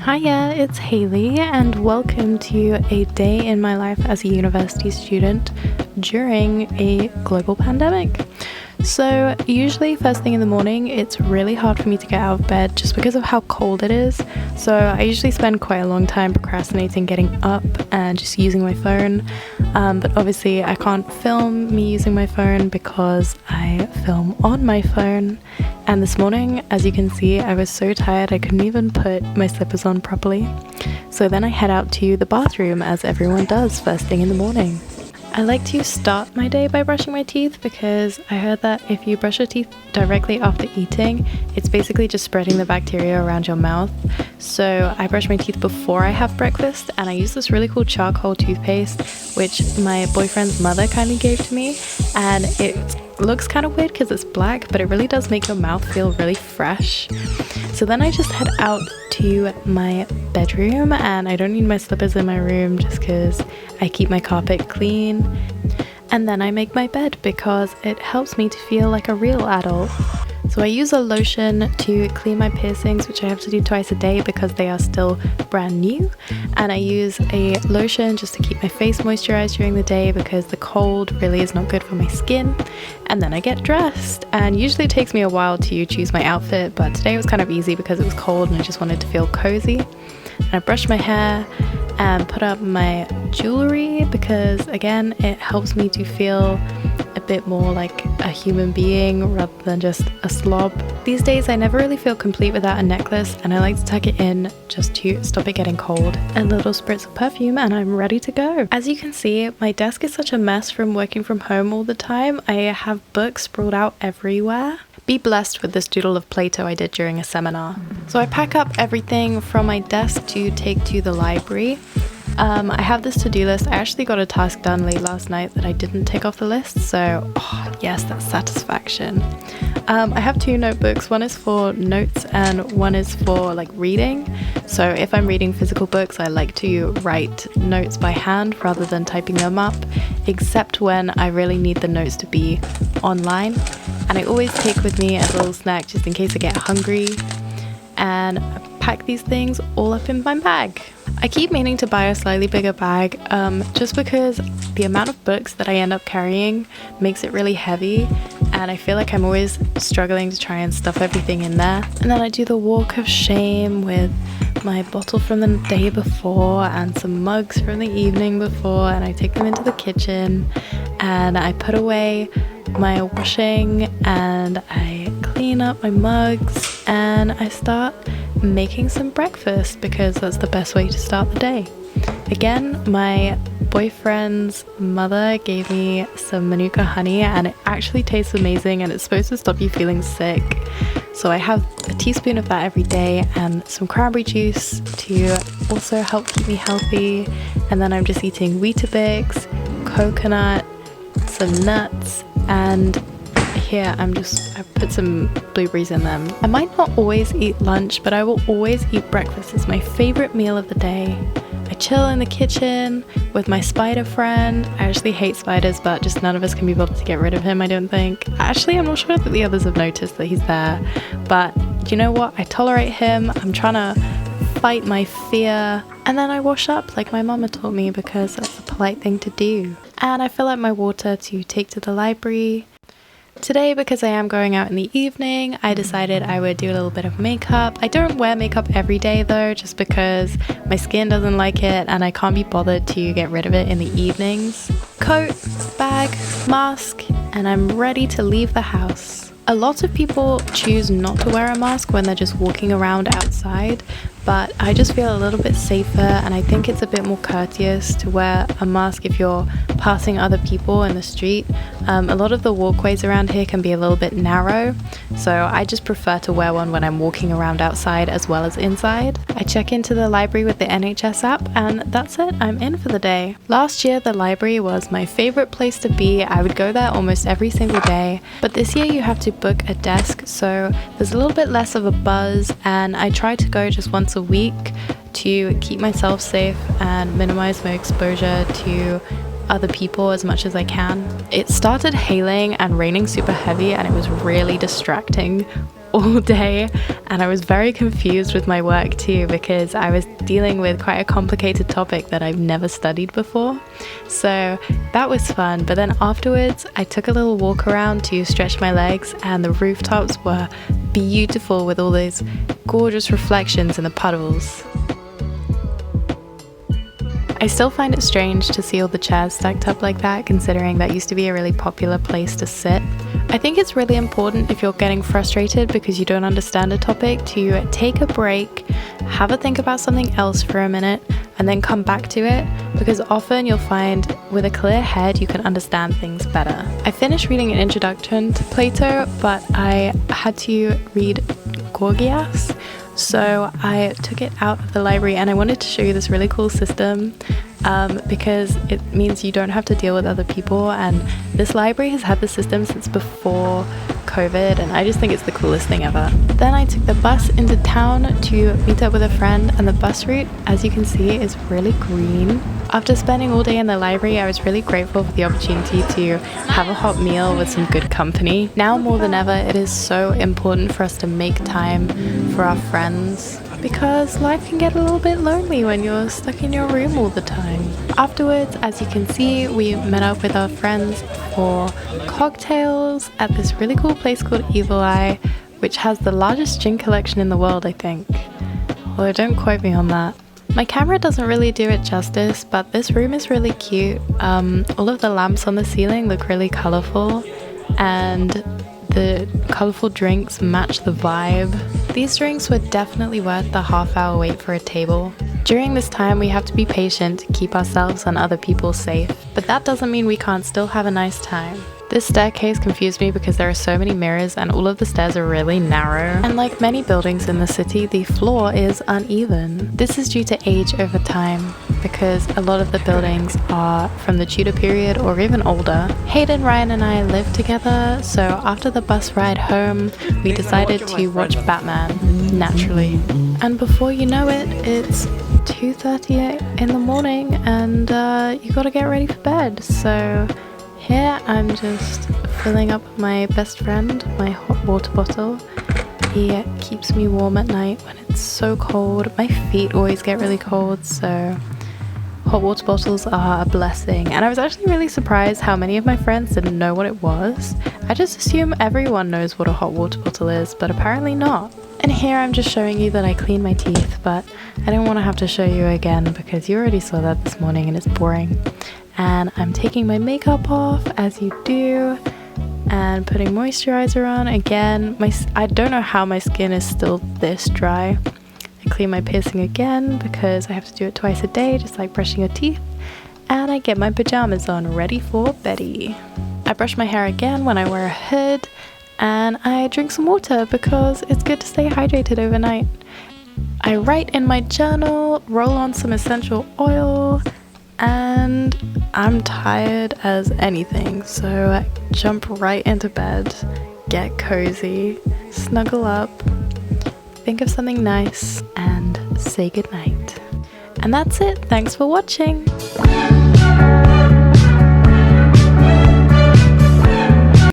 Hiya, it's Hayley, and welcome to a day in my life as a university student during a global pandemic. So usually first thing in the morning, it's really hard for me to get out of bed just because of how cold it is. So I usually spend quite a long time procrastinating getting up and just using my phone. But obviously I can't film me using my phone because I film on my phone. And this morning, as you can see, I was so tired I couldn't even put my slippers on properly. So then I head out to the bathroom, as everyone does first thing in the morning. I like to start my day by brushing my teeth because I heard that if you brush your teeth directly after eating, it's basically just spreading the bacteria around your mouth. So I brush my teeth before I have breakfast, and I use this really cool charcoal toothpaste which my boyfriend's mother kindly gave to me, and it looks kind of weird because it's black, but it really does make your mouth feel really fresh. So then I just head out to my bedroom, and I don't need my slippers in my room just because I keep my carpet clean. And then I make my bed because it helps me to feel like a real adult. So I use a lotion to clean my piercings, which I have to do twice a day because they are still brand new. And I use a lotion just to keep my face moisturized during the day because the cold really is not good for my skin. And then I get dressed, and usually it takes me a while to choose my outfit, but today was kind of easy because it was cold and I just wanted to feel cozy. And I brushed my hair and put up my jewelry because, again, it helps me to feel a bit more like a human being rather than just a slob. These days I never really feel complete without a necklace, and I like to tuck it in just to stop it getting cold. A little spritz of perfume and I'm ready to go. As you can see, my desk is such a mess from working from home all the time. I have books sprawled out everywhere. Be blessed with this doodle of Plato I did during a seminar. So I pack up everything from my desk to take to the library. I have this to-do list. I actually got a task done late last night that I didn't tick off the list, so yes, that's satisfaction. I have two notebooks. One is for notes and one is for reading. So if I'm reading physical books, I like to write notes by hand rather than typing them up, except when I really need the notes to be online. And I always take with me a little snack just in case I get hungry, and pack these things all up in my bag. I keep meaning to buy a slightly bigger bag just because the amount of books that I end up carrying makes it really heavy, and I feel like I'm always struggling to try and stuff everything in there. And then I do the walk of shame with my bottle from the day before and some mugs from the evening before, and I take them into the kitchen and I put away my washing and I clean up my mugs and I start making some breakfast because that's the best way to start the day. Again, my boyfriend's mother gave me some manuka honey and it actually tastes amazing, and it's supposed to stop you feeling sick. So I have a teaspoon of that every day and some cranberry juice to also help keep me healthy. And then I'm just eating Weetabix, coconut, some nuts, and here I put some blueberries in them. I might not always eat lunch, but I will always eat breakfast. It's my favorite meal of the day. I chill in the kitchen with my spider friend. I actually hate spiders, but just none of us can be bothered to get rid of him, I don't think. Actually, I'm not sure that the others have noticed that he's there, but you know what? I tolerate him. I'm trying to fight my fear, and then I wash up like my mama taught me because that's the polite thing to do. And I fill up my water to take to the library. Today, because I am going out in the evening, I decided I would do a little bit of makeup. I don't wear makeup every day though, just because my skin doesn't like it and I can't be bothered to get rid of it in the evenings. Coat, bag, mask, and I'm ready to leave the house. A lot of people choose not to wear a mask when they're just walking around outside, but I just feel a little bit safer, and I think it's a bit more courteous to wear a mask if you're passing other people in the street. A lot of the walkways around here can be a little bit narrow, so I just prefer to wear one when I'm walking around outside as well as inside. I check into the library with the NHS app, and that's it, I'm in for the day. Last year the library was my favorite place to be. I would go there almost every single day, but this year you have to book a desk, so there's a little bit less of a buzz, and I try to go just once a week to keep myself safe and minimize my exposure to other people as much as I can. It started hailing and raining super heavy, and it was really distracting all day, and I was very confused with my work too because I was dealing with quite a complicated topic that I've never studied before. So that was fun, but then afterwards I took a little walk around to stretch my legs, and the rooftops were beautiful with all those gorgeous reflections in the puddles. I still find it strange to see all the chairs stacked up like that, considering that used to be a really popular place to sit. I think it's really important if you're getting frustrated because you don't understand a topic to take a break, have a think about something else for a minute, and then come back to it, because often you'll find with a clear head you can understand things better. I finished reading an introduction to Plato, but I had to read Gorgias. So I took it out of the library, and I wanted to show you this really cool system because it means you don't have to deal with other people, and this library has had the system since before COVID, and I just think it's the coolest thing ever. Then I took the bus into town to meet up with a friend, and the bus route, as you can see, is really green. After spending all day in the library, I was really grateful for the opportunity to have a hot meal with some good company. Now more than ever, it is so important for us to make time for our friends, because life can get a little bit lonely when you're stuck in your room all the time. Afterwards, as you can see, we met up with our friends for cocktails at this really cool place called Evil Eye, which has the largest gin collection in the world, I think. Although don't quote me on that. My camera doesn't really do it justice, but this room is really cute. All of the lamps on the ceiling look really colourful, and the colourful drinks match the vibe. These drinks were definitely worth the half-hour wait for a table. During this time, we have to be patient to keep ourselves and other people safe, but that doesn't mean we can't still have a nice time. This staircase confused me because there are so many mirrors and all of the stairs are really narrow. And like many buildings in the city, the floor is uneven. This is due to age over time, because a lot of the buildings are from the Tudor period or even older. Hayden, Ryan and I live together, so after the bus ride home, we decided to watch Batman, naturally. And before you know it, it's 2:30 in the morning and you gotta get ready for bed. So here I'm just filling up my best friend, my hot water bottle. He keeps me warm at night when it's so cold. My feet always get really cold, so hot water bottles are a blessing. And I was actually really surprised how many of my friends didn't know what it was. I just assume everyone knows what a hot water bottle is, but apparently not. And here I'm just showing you that I clean my teeth, but I don't want to have to show you again because you already saw that this morning and it's boring. And I'm taking my makeup off, as you do, and putting moisturizer on. Again, I don't know how my skin is still this dry. I clean my piercing again because I have to do it twice a day, just like brushing your teeth. And I get my pajamas on, ready for Betty. I brush my hair again when I wear a hood, and I drink some water because it's good to stay hydrated overnight. I write in my journal, roll on some essential oil, and I'm tired as anything, so I jump right into bed, get cozy, snuggle up, think of something nice, and say goodnight. And that's it. Thanks for watching.